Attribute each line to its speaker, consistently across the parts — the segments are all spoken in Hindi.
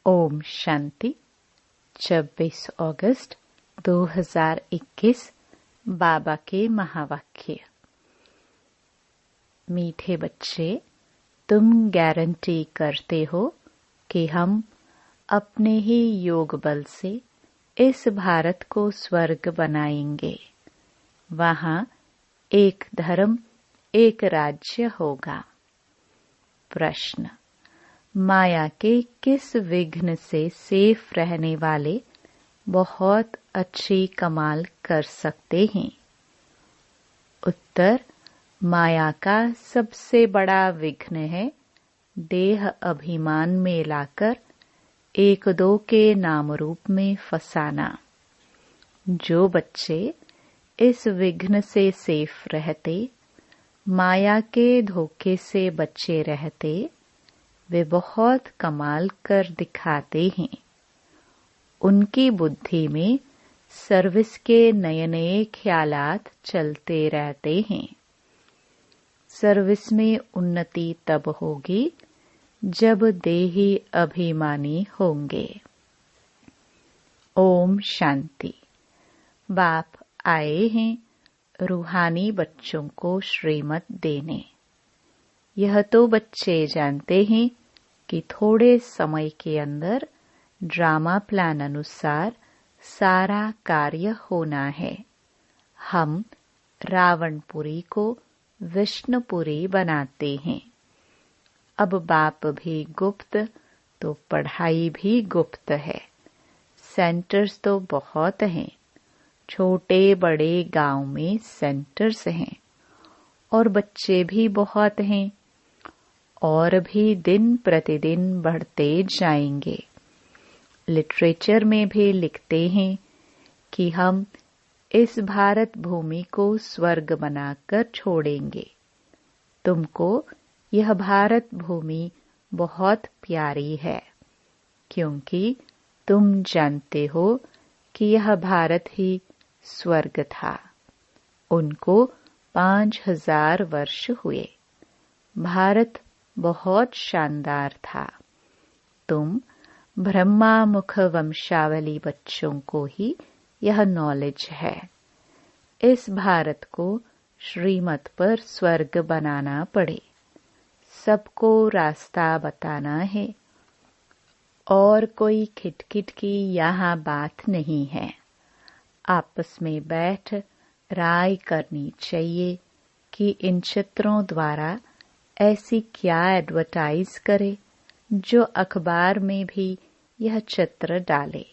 Speaker 1: ओम शांति। 26 अगस्त 2021 बाबा के महावाक्य। मीठे बच्चे, तुम गारंटी करते हो कि हम अपने ही योग बल से इस भारत को स्वर्ग बनाएंगे। वहां एक धर्म, एक राज्य होगा। प्रश्न: माया के किस विघ्न से सेफ रहने वाले बहुत अच्छी कमाल कर सकते हैं? उत्तर: माया का सबसे बड़ा विघ्न है देह अभिमान में लाकर एक दो के नाम रूप में फंसाना। जो बच्चे इस विघ्न से सेफ रहते, माया के धोखे से बचे रहते, वे बहुत कमाल कर दिखाते हैं। उनकी बुद्धि में सर्विस के नए नए ख्यालात चलते रहते हैं। सर्विस में उन्नति तब होगी जब देही अभिमानी होंगे। ओम शांति। बाप आए हैं रूहानी बच्चों को श्रीमत देने। यह तो बच्चे जानते हैं कि थोड़े समय के अंदर ड्रामा प्लान अनुसार सारा कार्य होना है। हम रावणपुरी को विष्णुपुरी बनाते हैं। अब बाप भी गुप्त तो पढ़ाई भी गुप्त है। सेंटर्स तो बहुत हैं। छोटे बड़े गांव में सेंटर्स हैं और बच्चे भी बहुत हैं और भी दिन प्रतिदिन बढ़ते जाएंगे। लिटरेचर में भी लिखते हैं कि हम इस भारत भूमि को स्वर्ग बनाकर छोड़ेंगे। तुमको यह भारत भूमि बहुत प्यारी है क्योंकि तुम जानते हो कि यह भारत ही स्वर्ग था। उनको 5000 वर्ष हुए। भारत बहुत शानदार था। तुम ब्रह्मा मुख वंशावली बच्चों को ही यह नॉलेज है। इस भारत को श्रीमत पर स्वर्ग बनाना पड़े। सबको रास्ता बताना है और कोई खिटखिट की यहाँ बात नहीं है। आपस में बैठ राय करनी चाहिए कि इन चित्रों द्वारा ऐसी क्या एडवर्टाइज करे जो अखबार में भी यह चित्र डाले।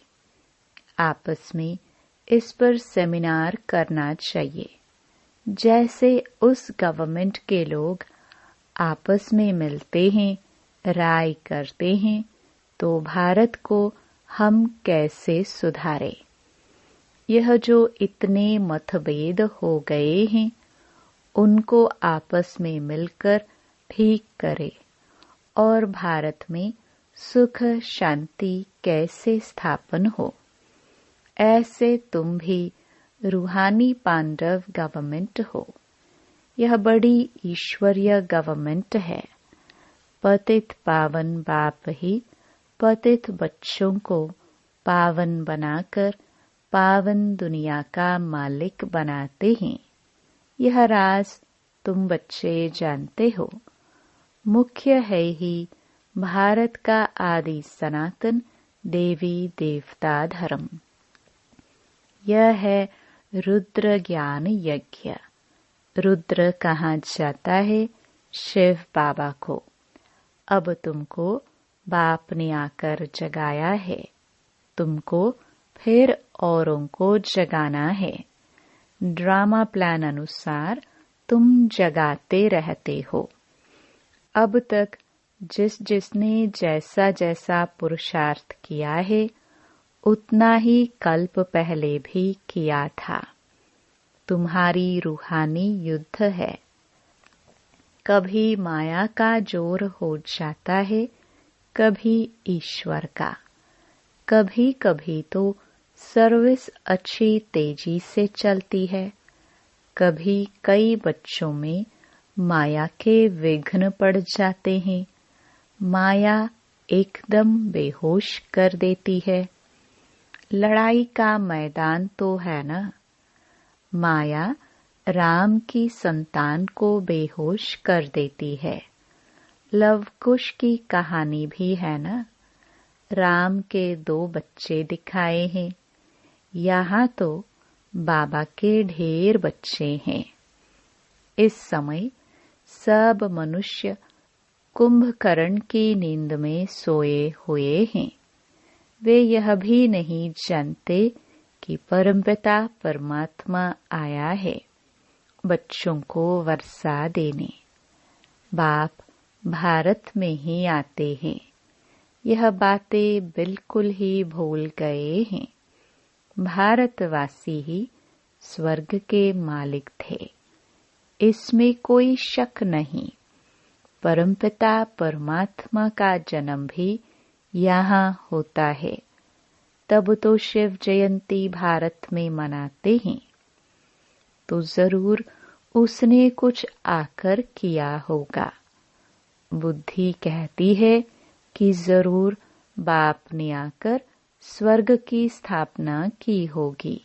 Speaker 1: आपस में इस पर सेमिनार करना चाहिए। जैसे उस गवर्नमेंट के लोग आपस में मिलते हैं, राय करते हैं, तो भारत को हम कैसे सुधारें। यह जो इतने मतभेद हो गए हैं, उनको आपस में मिलकर ठीक करे और भारत में सुख शांति कैसे स्थापन हो। ऐसे तुम भी रूहानी पांडव गवर्नमेंट हो। यह बड़ी ईश्वरीय गवर्नमेंट है। पतित पावन बाप ही पतित बच्चों को पावन बनाकर पावन दुनिया का मालिक बनाते हैं। यह राज तुम बच्चे जानते हो। मुख्य है ही भारत का आदि सनातन देवी देवता धर्म। यह है रुद्र ज्ञान यज्ञ। रुद्र कहा जाता है शिव बाबा को। अब तुमको बाप ने आकर जगाया है। तुमको फिर औरों को जगाना है। ड्रामा प्लान अनुसार तुम जगाते रहते हो। अब तक जिसने जैसा जैसा पुरुषार्थ किया है उतना ही कल्प पहले भी किया था। तुम्हारी रूहानी युद्ध है। कभी माया का जोर हो जाता है, कभी ईश्वर का। कभी कभी तो सर्विस अच्छी तेजी से चलती है। कभी कई बच्चों में माया के विघ्न पड़ जाते हैं। माया एकदम बेहोश कर देती है। लड़ाई का मैदान तो है ना। माया राम की संतान को बेहोश कर देती है। लव कुश की कहानी भी है ना। राम के 2 बच्चे दिखाए हैं। यहाँ तो बाबा के ढेर बच्चे हैं। इस समय सब मनुष्य कुंभकर्ण की नींद में सोए हुए हैं। वे यह भी नहीं जानते कि परमपिता परमात्मा आया है बच्चों को वर्षा देने। बाप भारत में ही आते हैं। यह बातें बिल्कुल ही भूल गए हैं। भारतवासी ही स्वर्ग के मालिक थे, इसमें कोई शक नहीं। परमपिता परमात्मा का जन्म भी यहाँ होता है। तब तो शिव जयंती भारत में मनाते हैं, तो जरूर उसने कुछ आकर किया होगा। बुद्धि कहती है कि जरूर बाप ने आकर स्वर्ग की स्थापना की होगी।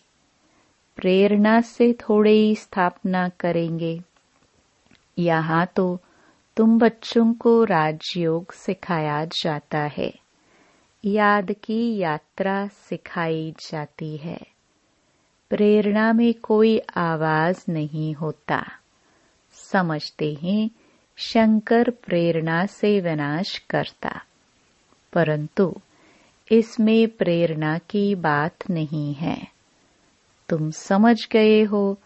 Speaker 1: प्रेरणा से थोड़े ही स्थापना करेंगे। यहाँ तो तुम बच्चों को राजयोग सिखाया जाता है, याद की यात्रा सिखाई जाती है। प्रेरणा में कोई आवाज नहीं होता। समझते हैं शंकर प्रेरणा से विनाश करता, परंतु इसमें प्रेरणा की बात नहीं है। तुम समझ गए हो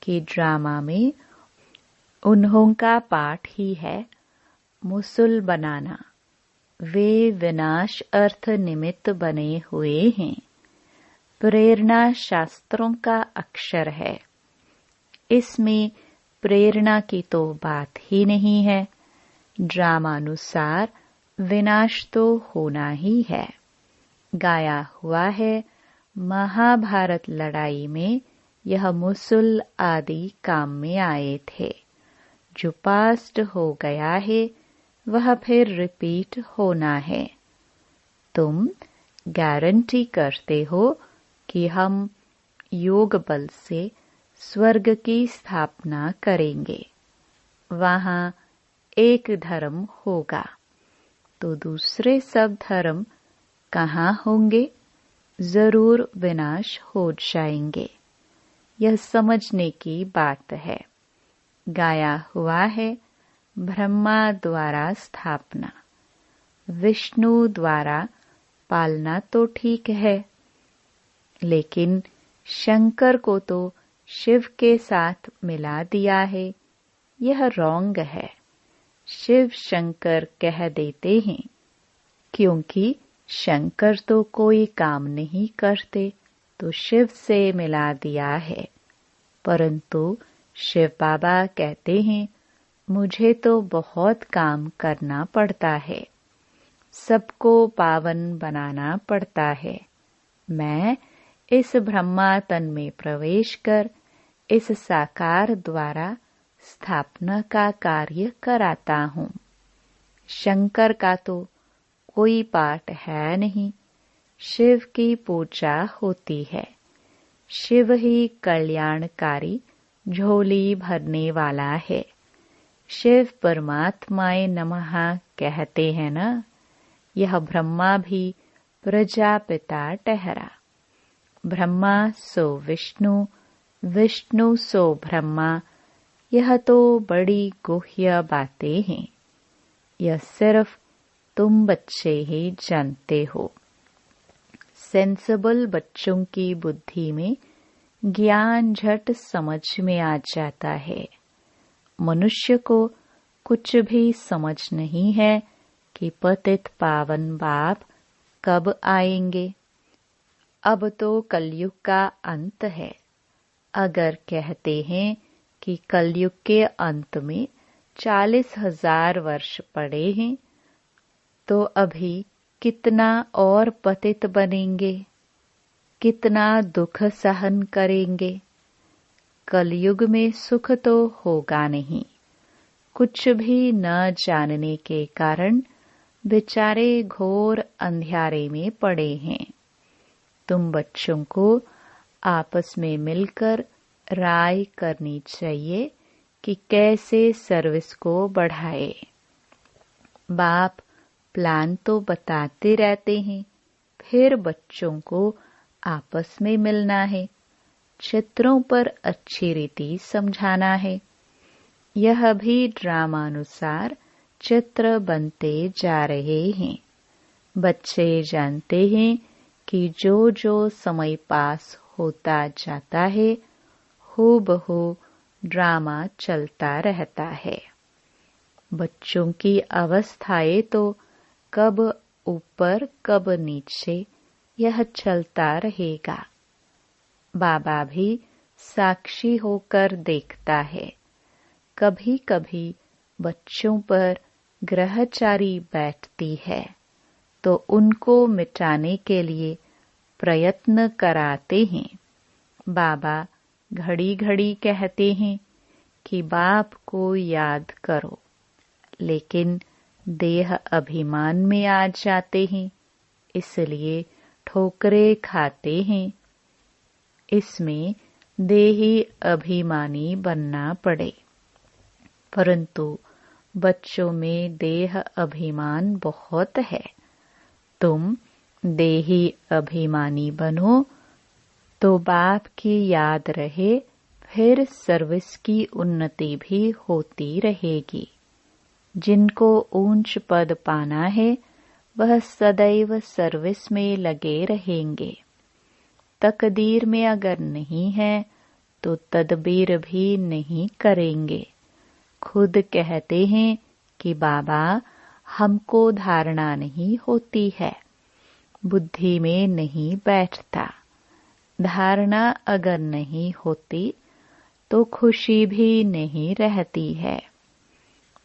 Speaker 1: कि ड्रामा में उन्हों का पाठ ही है मुसल बनाना। वे विनाश अर्थ निमित्त बने हुए हैं। प्रेरणा शास्त्रों का अक्षर है। इसमें प्रेरणा की तो बात ही नहीं है। ड्रामानुसार विनाश तो होना ही है। गाया हुआ है महाभारत लड़ाई में यह मुसल आदि काम में आए थे। जो पास्ट हो गया है वह फिर रिपीट होना है। तुम गारंटी करते हो कि हम योग बल से स्वर्ग की स्थापना करेंगे। वहाँ एक धर्म होगा, तो दूसरे सब धर्म कहाँ होंगे? जरूर विनाश हो जाएंगे। यह समझने की बात है। गाया हुआ है ब्रह्मा द्वारा स्थापना, विष्णु द्वारा पालना तो ठीक है, लेकिन शंकर को तो शिव के साथ मिला दिया है। यह रॉन्ग है। शिव शंकर कह देते हैं क्योंकि शंकर तो कोई काम नहीं करते, तो शिव से मिला दिया है। परंतु शिव बाबा कहते हैं मुझे तो बहुत काम करना पड़ता है, सबको पावन बनाना पड़ता है। मैं इस ब्रह्मा तन में प्रवेश कर इस साकार द्वारा स्थापना का कार्य कराता हूँ। शंकर का तो कोई पाठ है नहीं। शिव की पूजा होती है। शिव ही कल्याणकारी झोली भरने वाला है। शिव परमात्माए नमः कहते हैं ना। यह ब्रह्मा भी प्रजापिता ठहरा। ब्रह्मा सो विष्णु, विष्णु सो ब्रह्मा। यह तो बड़ी गुह्य बातें हैं। यह सिर्फ तुम बच्चे ही जानते हो। सेंसिबल बच्चों की बुद्धि में ज्ञान झट समझ में आ जाता है। मनुष्य को कुछ भी समझ नहीं है कि पतित पावन बाप कब आएंगे। अब तो कलयुग का अंत है। अगर कहते हैं कि कलयुग के अंत में 40,000 वर्ष पड़े हैं, तो अभी कितना और पतित बनेंगे, कितना दुख सहन करेंगे। कलयुग में सुख तो होगा नहीं। कुछ भी न जानने के कारण बेचारे घोर अंधियारे में पड़े हैं। तुम बच्चों को आपस में मिलकर राय करनी चाहिए कि कैसे सर्विस को बढ़ाए। बाप प्लान तो बताते रहते हैं, फिर बच्चों को आपस में मिलना है, चित्रों पर अच्छी रीति समझाना है। यह भी ड्रामानुसार चित्र बनते जा रहे हैं। बच्चे जानते हैं कि जो जो समय पास होता जाता है, हूबहू ड्रामा चलता रहता है। बच्चों की अवस्थाएं तो कब ऊपर कब नीचे, यह चलता रहेगा। बाबा भी साक्षी होकर देखता है। कभी कभी बच्चों पर ग्रहचारी बैठती है तो उनको मिटाने के लिए प्रयत्न कराते हैं। बाबा घड़ी घड़ी कहते हैं कि बाप को याद करो, लेकिन देह अभिमान में आ जाते हैं, इसलिए ठोकरे खाते हैं। इसमें देही अभिमानी बनना पड़े, परंतु बच्चों में देह अभिमान बहुत है। तुम देही अभिमानी बनो तो बाप की याद रहे, फिर सर्विस की उन्नति भी होती रहेगी। जिनको ऊंच पद पाना है वह सदैव सर्विस में लगे रहेंगे। तकदीर में अगर नहीं है तो तदबीर भी नहीं करेंगे। खुद कहते हैं कि बाबा हमको धारणा नहीं होती है, बुद्धि में नहीं बैठता। धारणा अगर नहीं होती तो खुशी भी नहीं रहती है।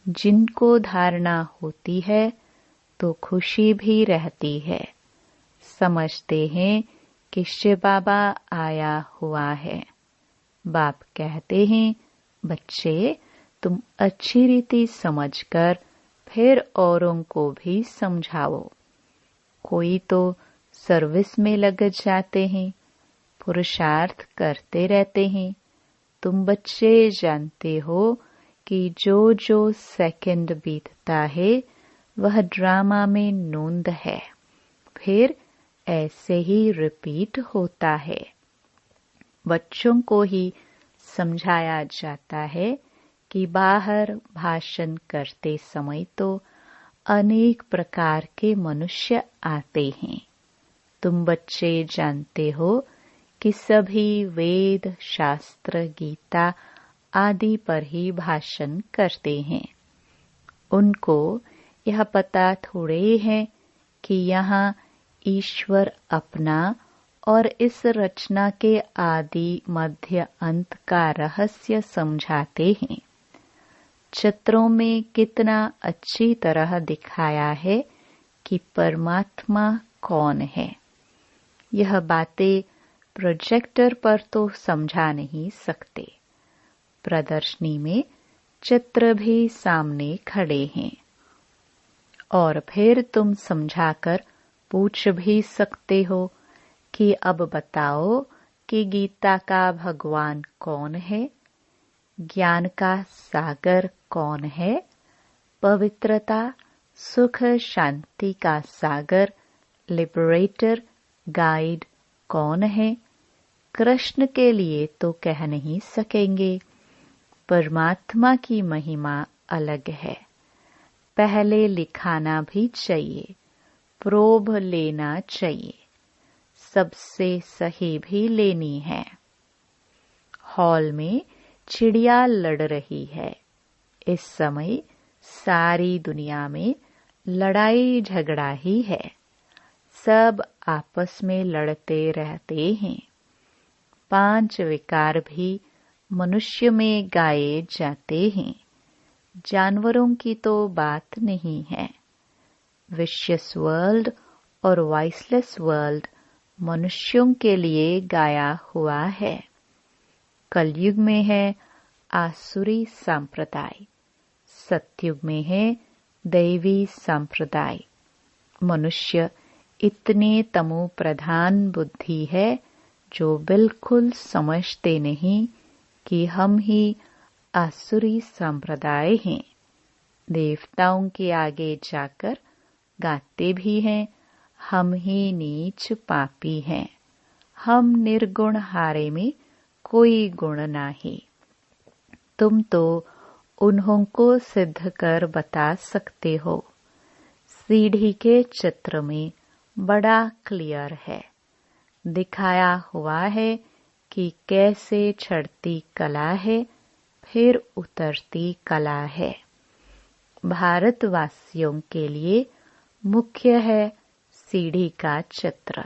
Speaker 1: जिनको धारणा होती है तो खुशी भी रहती है। समझते हैं कि शिव बाबा आया हुआ है। बाप कहते हैं, बच्चे तुम अच्छी रीति समझकर फिर औरों को भी समझाओ। कोई तो सर्विस में लग जाते हैं, पुरुषार्थ करते रहते हैं। तुम बच्चे जानते हो कि जो जो सेकंड बीतता है वह ड्रामा में नोंद है, फिर ऐसे ही रिपीट होता है। बच्चों को ही समझाया जाता है कि बाहर भाषण करते समय तो अनेक प्रकार के मनुष्य आते हैं। तुम बच्चे जानते हो कि सभी वेद, शास्त्र, गीता आदि पर ही भाषण करते हैं। उनको यह पता थोड़े है कि यहाँ ईश्वर अपना और इस रचना के आदि मध्य अंत का रहस्य समझाते हैं। चित्रों में कितना अच्छी तरह दिखाया है कि परमात्मा कौन है। यह बातें प्रोजेक्टर पर तो समझा नहीं सकते। प्रदर्शनी में चित्र भी सामने खड़े हैं और फिर तुम समझाकर पूछ भी सकते हो कि अब बताओ कि गीता का भगवान कौन है, ज्ञान का सागर कौन है, पवित्रता, सुख, शांति का सागर, लिबरेटर, गाइड कौन है। कृष्ण के लिए तो कह नहीं सकेंगे। परमात्मा की महिमा अलग है। पहले लिखाना भी चाहिए, प्रोब लेना चाहिए, सबसे सही भी लेनी है। हॉल में चिड़िया लड़ रही है। इस समय सारी दुनिया में लड़ाई झगड़ा ही है। सब आपस में लड़ते रहते हैं। 5 विकार भी मनुष्य में गाए जाते हैं। जानवरों की तो बात नहीं है। विशियस वर्ल्ड और वाइसलेस वर्ल्ड मनुष्यों के लिए गाया हुआ है। कलयुग में है आसुरी संप्रदाय, सतयुग में है दैवी संप्रदाय। मनुष्य इतने तमो प्रधान बुद्धि है जो बिल्कुल समझते नहीं कि हम ही आसुरी संप्रदाय हैं। देवताओं के आगे जाकर गाते भी हैं, हम ही नीच पापी हैं, हम निर्गुण हारे में कोई गुण नहीं। तुम तो उन्हों को सिद्ध कर बता सकते हो। सीढ़ी के चित्र में बड़ा क्लियर है, दिखाया हुआ है कि कैसे चढ़ती कला है, फिर उतरती कला है। भारतवासियों के लिए मुख्य है सीढ़ी का चित्र।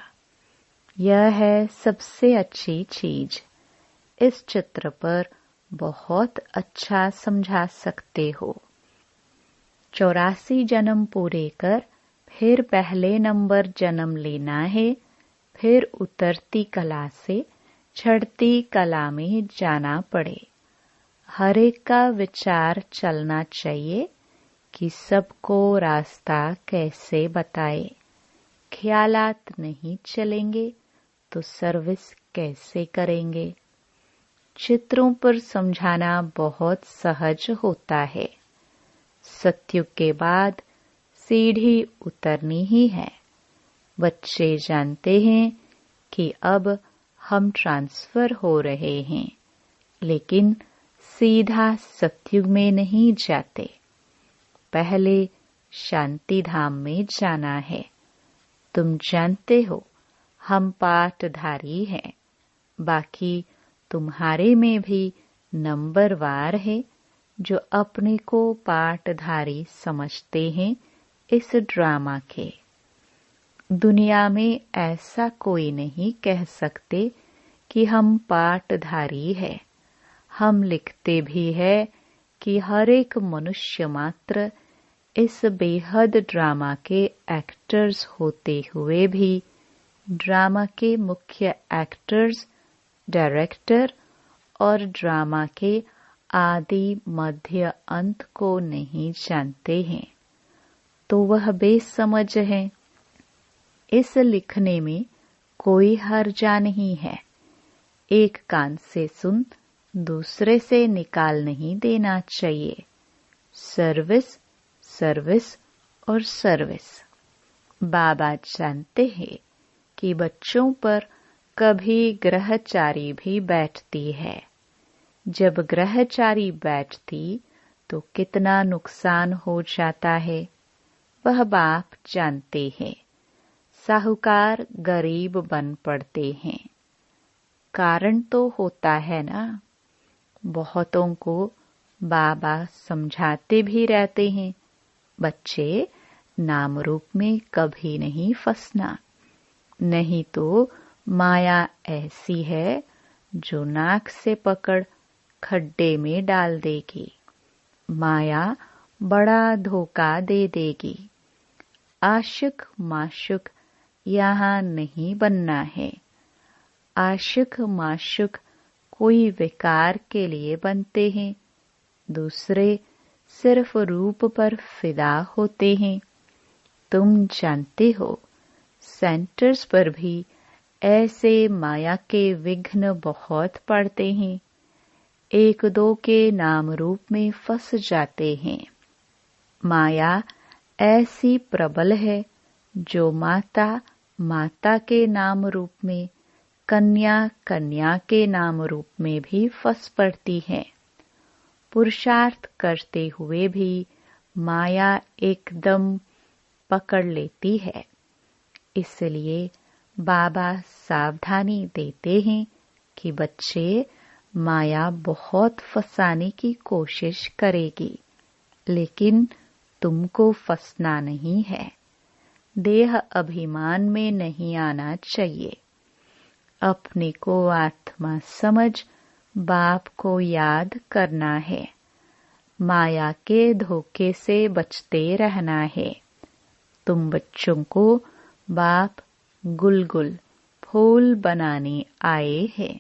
Speaker 1: यह है सबसे अच्छी चीज। इस चित्र पर बहुत अच्छा समझा सकते हो। 84 जन्म पूरे कर फिर पहले नंबर जन्म लेना है, फिर उतरती कला से चढ़ती कला में जाना पड़े। हर एक का विचार चलना चाहिए कि सबको रास्ता कैसे बताए। ख्यालात नहीं चलेंगे तो सर्विस कैसे करेंगे। चित्रों पर समझाना बहुत सहज होता है। सत्युग के बाद सीढ़ी उतरनी ही है। बच्चे जानते हैं कि अब हम ट्रांसफर हो रहे हैं, लेकिन सीधा सत्युग में नहीं जाते। पहले शांति धाम में जाना है। तुम जानते हो हम पाठधारी हैं, बाकी तुम्हारे में भी नंबरवार है जो अपने को पाठधारी समझते हैं। इस ड्रामा के दुनिया में ऐसा कोई नहीं कह सकते कि हम पाठधारी है। हम लिखते भी है कि हर एक मनुष्य मात्र इस बेहद ड्रामा के एक्टर्स होते हुए भी ड्रामा के मुख्य एक्टर्स, डायरेक्टर और ड्रामा के आदि मध्य अंत को नहीं जानते हैं, तो वह बेसमझ है। इस लिखने में कोई हर्जा नहीं है। एक कान से सुन दूसरे से निकाल नहीं देना चाहिए। सर्विस, सर्विस और सर्विस। बाबा जानते हैं कि बच्चों पर कभी ग्रहचारी भी बैठती है। जब ग्रहचारी बैठती तो कितना नुकसान हो जाता है, वह बाप जानते हैं। साहूकार गरीब बन पड़ते हैं। कारण तो होता है ना। बहुतों को बाबा समझाते भी रहते हैं, बच्चे नाम रूप में कभी नहीं फंसना, नहीं तो माया ऐसी है जो नाक से पकड़ खड्डे में डाल देगी। माया बड़ा धोखा दे देगी। आशिक माशुक यहाँ नहीं बनना है। आशिक माशुक कोई विकार के लिए बनते हैं, दूसरे सिर्फ रूप पर फिदा होते हैं। तुम जानते हो सेंटर्स पर भी ऐसे माया के विघ्न बहुत पड़ते हैं। एक दो के नाम रूप में फंस जाते हैं। माया ऐसी प्रबल है जो माता माता के नाम रूप में, कन्या कन्या के नाम रूप में भी फंस पड़ती है। पुरुषार्थ करते हुए भी माया एकदम पकड़ लेती है। इसलिए बाबा सावधानी देते हैं कि बच्चे माया बहुत फंसाने की कोशिश करेगी, लेकिन तुमको फंसना नहीं है। देह अभिमान में नहीं आना चाहिए। अपने को आत्मा समझ बाप को याद करना है। माया के धोखे से बचते रहना है। तुम बच्चों को बाप गुलगुल फूल बनाने आए हैं।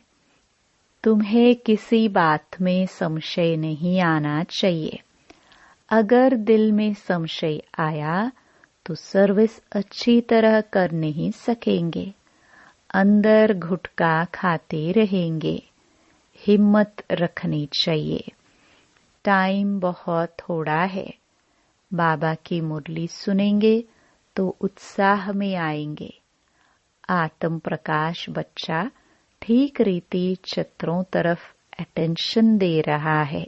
Speaker 1: तुम्हें किसी बात में संशय नहीं आना चाहिए। अगर दिल में संशय आया तो सर्विस अच्छी तरह कर नहीं सकेंगे। अंदर घुटका खाते रहेंगे। हिम्मत रखनी चाहिए। टाइम बहुत थोड़ा है। बाबा की मुरली सुनेंगे तो उत्साह में आएंगे। आत्म प्रकाश बच्चा ठीक रीति चित्रों तरफ अटेंशन दे रहा है।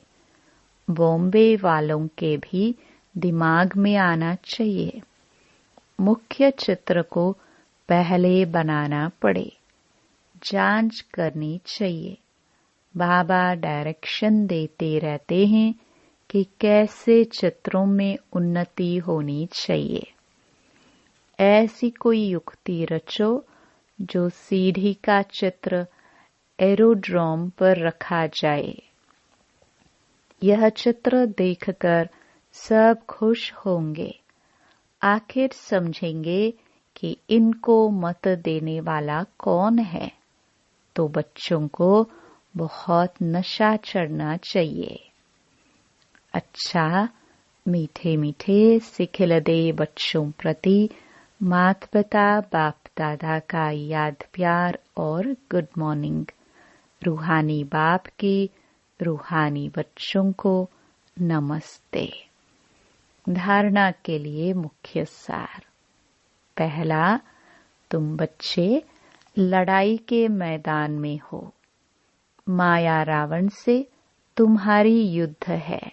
Speaker 1: बॉम्बे वालों के भी दिमाग में आना चाहिए। मुख्य चित्र को पहले बनाना पड़े। जांच करनी चाहिए। बाबा डायरेक्शन देते रहते हैं कि कैसे चित्रों में उन्नति होनी चाहिए। ऐसी कोई युक्ति रचो जो सीढ़ी का चित्र एरोड्रोम पर रखा जाए। यह चित्र देखकर सब खुश होंगे। आखिर समझेंगे कि इनको मत देने वाला कौन है। तो बच्चों को बहुत नशा चढ़ना चाहिए। अच्छा, मीठे मीठे सिखिलदे बच्चों प्रति माता पिता बाप दादा का याद प्यार और गुड मॉर्निंग। रूहानी बाप की रूहानी बच्चों को नमस्ते। धारणा के लिए मुख्य सार। पहला, तुम बच्चे लड़ाई के मैदान में हो। माया रावण से तुम्हारी युद्ध है।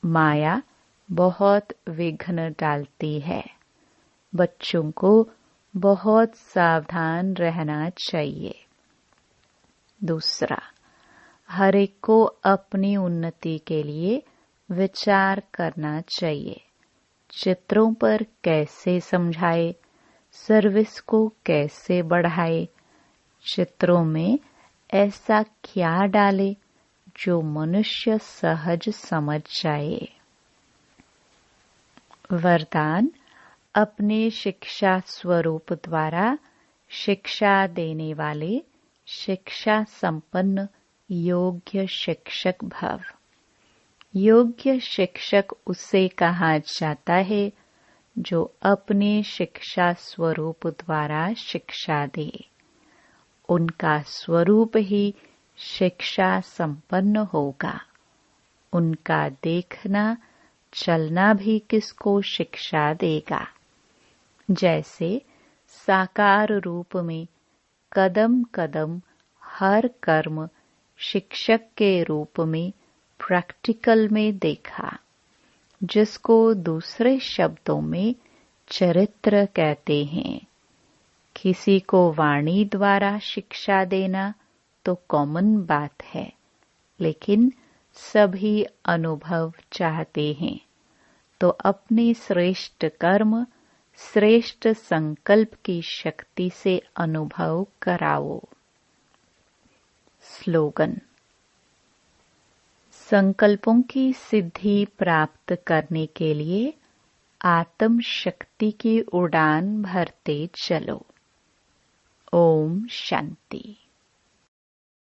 Speaker 1: माया बहुत विघ्न डालती है। बच्चों को बहुत सावधान रहना चाहिए। दूसरा, हर एक को अपनी उन्नति के लिए विचार करना चाहिए। चित्रों पर कैसे समझाए, सर्विस को कैसे बढ़ाए, चित्रों में ऐसा क्या डाले जो मनुष्य सहज समझ जाए। वरदान, अपने शिक्षा स्वरूप द्वारा शिक्षा देने वाले शिक्षा संपन्न योग्य शिक्षक भव। योग्य शिक्षक उसे कहा जाता है जो अपने शिक्षा स्वरूप द्वारा शिक्षा दे। उनका स्वरूप ही शिक्षा संपन्न होगा। उनका देखना चलना भी किसको शिक्षा देगा। जैसे साकार रूप में कदम कदम हर कर्म शिक्षक के रूप में प्रैक्टिकल में देखा, जिसको दूसरे शब्दों में चरित्र कहते हैं। किसी को वाणी द्वारा शिक्षा देना तो कॉमन बात है, लेकिन सभी अनुभव चाहते हैं, तो अपने श्रेष्ठ कर्म श्रेष्ठ संकल्प की शक्ति से अनुभव कराओ। स्लोगन, संकल्पों की सिद्धि प्राप्त करने के लिए आत्म शक्ति की उड़ान भरते चलो। ओम शांति।